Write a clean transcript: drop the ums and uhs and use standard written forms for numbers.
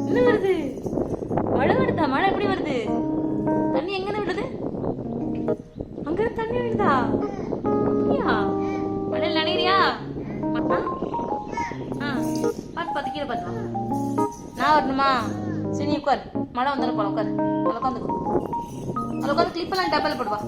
என்ன வருது? மழை வருதா? மழை எப்படி வருது? தண்ணி எங்க விடுது? அங்க தண்ணி விடுதா? அப்படியா? மழையில் நனைறியா? பார்த்து பார்த்து கீழே பார்த்து வா. நான் வரணுமா? சரி நீ உட்கார். மழை வந்துடும் போல. உட்கார். அதில் உட்காந்துக்கோ. அதில் உட்காந்து கிளிப்பெல்லாம் டப்பால் போடுவா.